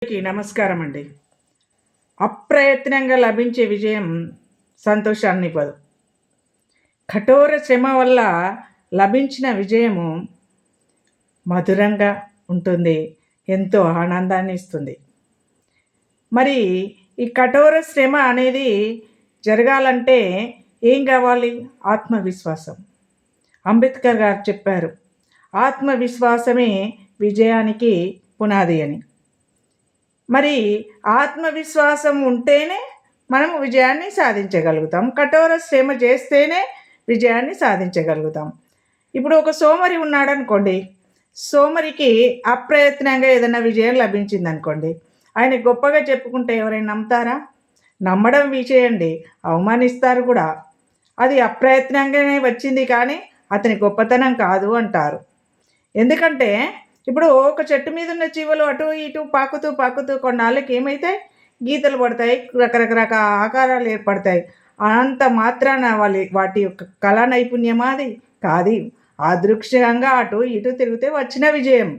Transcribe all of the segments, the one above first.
నమస్కారం అండి. అప్రయత్నంగా లభించే విజయం సంతోషాన్ని ఇవ్వదు. కఠోర శ్రమ వల్ల లభించిన విజయము మధురంగా ఉంటుంది. ఎంతో ఆనందాన్ని ఇస్తుంది. మరి ఈ కఠోర శ్రమ అనేది జరగాలంటే ఏం కావాలి? ఆత్మవిశ్వాసం. అంబేద్కర్ గారు చెప్పారు, ఆత్మవిశ్వాసమే విజయానికి పునాది అని. మరి ఆత్మవిశ్వాసం ఉంటేనే మనము విజయాన్ని సాధించగలుగుతాం. కఠోర శ్రమ చేస్తేనే విజయాన్ని సాధించగలుగుతాం. ఇప్పుడు ఒక సోమరి ఉన్నాడనుకోండి, సోమరికి అప్రయత్నంగా ఏదైనా విజయం లభించిందనుకోండి, ఆయన గొప్పగా చెప్పుకుంటే ఎవరైనా నమ్ముతారా? నమ్మడం విజయండి, అవమానిస్తారు కూడా. అది అప్రయత్నంగానే వచ్చింది కానీ అతని గొప్పతనం కాదు అంటారు. ఎందుకంటే ఇప్పుడు ఒక చెట్టు మీద ఉన్న చీమలు అటు ఇటు పాకుతూ కొన్నాళ్ళకి ఏమైతాయి? గీతలు పడతాయి, రకరకాల ఆకారాలు ఏర్పడతాయి. అంత మాత్రాన వాటి యొక్క కళా నైపుణ్యమా అది? కాదు. అదృశ్యంగా అటు ఇటు తిరిగితే వచ్చిన విజయం.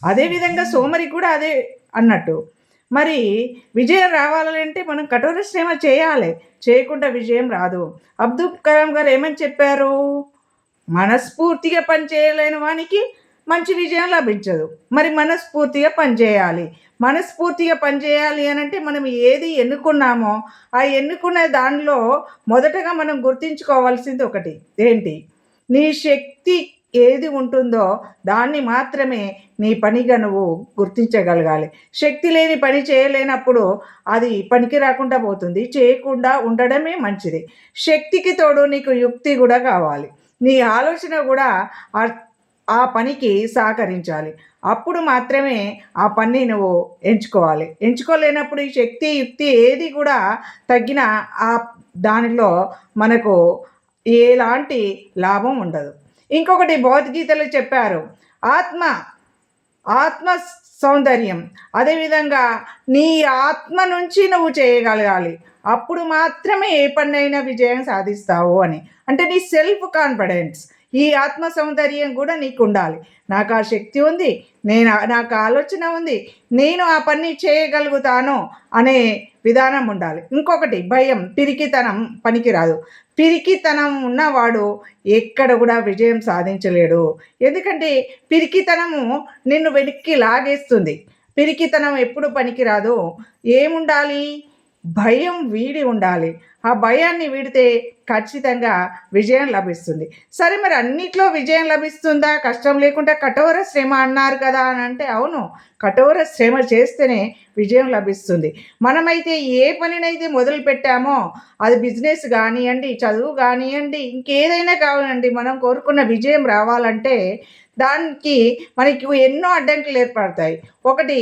అదేవిధంగా సోమరికి కూడా అదే అన్నట్టు. మరి విజయం రావాలంటే మనం కఠోర శ్రమ చేయాలి. చేయకుండా విజయం రాదు. అబ్దుల్ కలాం గారు ఏమని చెప్పారు? మనస్ఫూర్తిగా పనిచేయలేని వానికి మంచి విజయం లభించదు. మరి మనస్ఫూర్తిగా పనిచేయాలి. మనస్ఫూర్తిగా పనిచేయాలి అని అంటే మనం ఏది ఎన్నుకున్నామో ఆ ఎన్నుకునే దానిలో మొదటగా మనం గుర్తించుకోవాల్సింది ఒకటి. ఏంటి? నీ శక్తి ఏది ఉంటుందో దాన్ని మాత్రమే నీ పనిగా నువ్వు గుర్తించగలగాలి. శక్తి లేని పని చేయలేనప్పుడు అది పనికి రాకుండా పోతుంది. చేయకుండా ఉండడమే మంచిది. శక్తికి తోడు నీకు యుక్తి కూడా కావాలి. నీ ఆలోచన కూడా ఆ పనికి సహకరించాలి. అప్పుడు మాత్రమే ఆ పని నువ్వు ఎంచుకోవాలి. ఎంచుకోలేనప్పుడు ఈ శక్తి యుక్తి ఏది కూడా తగ్గినా ఆ దానిలో మనకు ఎలాంటి లాభం ఉండదు. ఇంకొకటి భగవద్గీతలో చెప్పారు, ఆత్మ సౌందర్యం. అదేవిధంగా నీ ఆత్మ నుంచి నువ్వు చేయగలగాలి. అప్పుడు మాత్రమే ఏ పనైనా విజయం సాధిస్తావు అని. అంటే నీ సెల్ఫ్ కాన్ఫిడెన్స్, ఈ ఆత్మ సౌందర్యం కూడా నీకు ఉండాలి. నాకు ఆ శక్తి ఉంది, నాకు ఆలోచన ఉంది, నేను ఆ పని చేయగలుగుతాను అనే విధానం ఉండాలి. ఇంకొకటి భయం, పిరికితనం పనికిరాదు. పిరికితనం ఉన్నవాడు ఎక్కడ కూడా విజయం సాధించలేడు. ఎందుకంటే పిరికితనము నిన్ను వెనక్కి లాగేస్తుంది. పిరికితనం ఎప్పుడు పనికిరాదు. ఏముండాలి? భయం వీడి ఉండాలి. ఆ భయాన్ని వీడితే ఖచ్చితంగా విజయం లభిస్తుంది. సరే, మరి అన్నిట్లో విజయం లభిస్తుందా? కష్టం లేకుండా కఠోర శ్రమ అన్నారు కదా అని అంటే అవును, కఠోర శ్రమ చేస్తేనే విజయం లభిస్తుంది. మనమైతే ఏ పనినైతే మొదలు పెట్టామో అది బిజినెస్ కానివ్వండి, చదువు కానివ్వండి, ఇంకేదైనా కావాలండి, మనం కోరుకున్న విజయం రావాలంటే దానికి మనకి ఎన్నో అడ్డంకులు ఏర్పడతాయి. ఒకటి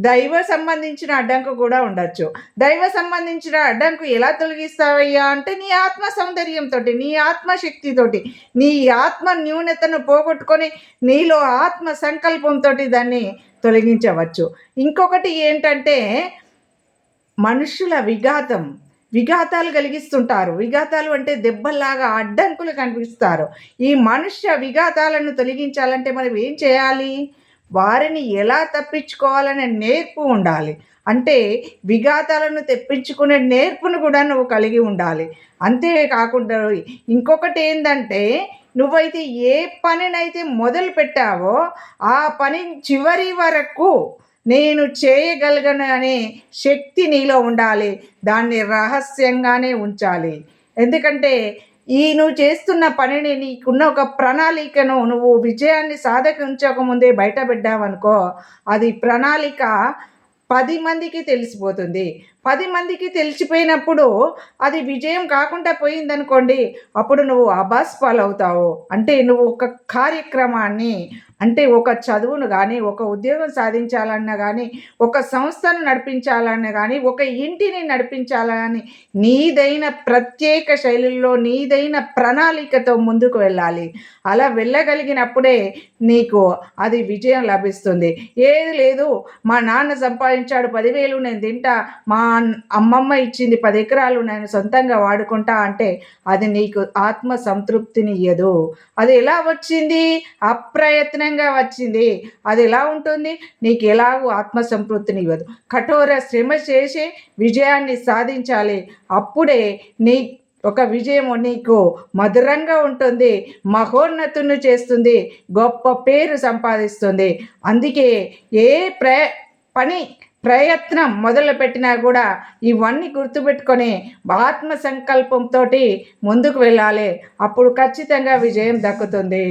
దైవ సంబంధించిన అడ్డంకు కూడా ఉండొచ్చు. దైవ సంబంధించిన అడ్డంకు ఎలా తొలగిస్తావయ్యా అంటే నీ ఆత్మ సౌందర్యంతో, నీ ఆత్మశక్తితోటి, నీ ఆత్మ న్యూనతను పోగొట్టుకొని నీలో ఆత్మ సంకల్పంతో దాన్ని తొలగించవచ్చు. ఇంకొకటి ఏంటంటే మనుషుల విఘాతాలు కలిగిస్తుంటారు. విఘాతాలు అంటే దెబ్బల్లాగా అడ్డంకులు కనిపిస్తారు. ఈ మనుష్య విఘాతాలను తొలగించాలంటే మనం ఏం చేయాలి? వారిని ఎలా తప్పించుకోవాలనే నేర్పు ఉండాలి. అంటే విఘాతాలను తెప్పించుకునే నేర్పును కూడా నువ్వు కలిగి ఉండాలి. అంతేకాకుండా ఇంకొకటి ఏంటంటే నువ్వైతే ఏ పనినైతే మొదలు పెట్టావో ఆ పని చివరి వరకు నేను చేయగలను అనే శక్తి నీలో ఉండాలి. దాన్ని రహస్యంగానే ఉంచాలి. ఎందుకంటే నువ్వు చేస్తున్న పనిని, నీకున్న ఒక ప్రణాళికను నువ్వు విజయాన్ని సాధించకముందే బయట పెట్టావనుకో, అది ప్రణాళిక 10 మందికి తెలిసిపోతుంది. 10 మందికి తెలిసిపోయినప్పుడు అది విజయం కాకుండా పోయిందనుకోండి, అప్పుడు నువ్వు అభాస్పాలవుతావు. అంటే నువ్వు ఒక కార్యక్రమాన్ని, అంటే ఒక చదువును కానీ, ఒక ఉద్యోగం సాధించాలన్నా కానీ, ఒక సంస్థను నడిపించాలన్నా కానీ, ఒక ఇంటిని నడిపించాలని నీదైన ప్రత్యేక శైలిలో నీదైన ప్రణాళికతో ముందుకు వెళ్ళాలి. అలా వెళ్ళగలిగినప్పుడే నీకు అది విజయం లభిస్తుంది. ఏది లేదు, మా నాన్న సంపాదించాడు 10,000 నేను తింటా, మా అమ్మమ్మ ఇచ్చింది 10 ఎకరాలు నేను సొంతంగా వాడుకుంటా అంటే అది నీకు ఆత్మ సంతృప్తిని ఇయ్యదు. అది ఎలా వచ్చింది? అప్రయత్నంగా కఠినంగా వచ్చింది, అది ఎలా ఉంటుంది? నీకు ఎలాగూ ఆత్మసంతృప్తిని ఇవ్వదు. కఠోర శ్రమ చేసి విజయాన్ని సాధించాలి. అప్పుడే నీ ఒక విజయం నీకు మధురంగా ఉంటుంది, మహోన్నతుని చేస్తుంది, గొప్ప పేరు సంపాదిస్తుంది. అందుకే ఏ పని ప్రయత్నం మొదలుపెట్టినా కూడా ఇవన్నీ గుర్తుపెట్టుకొని ఆత్మ సంకల్పంతో ముందుకు వెళ్ళాలి. అప్పుడు ఖచ్చితంగా విజయం దక్కుతుంది.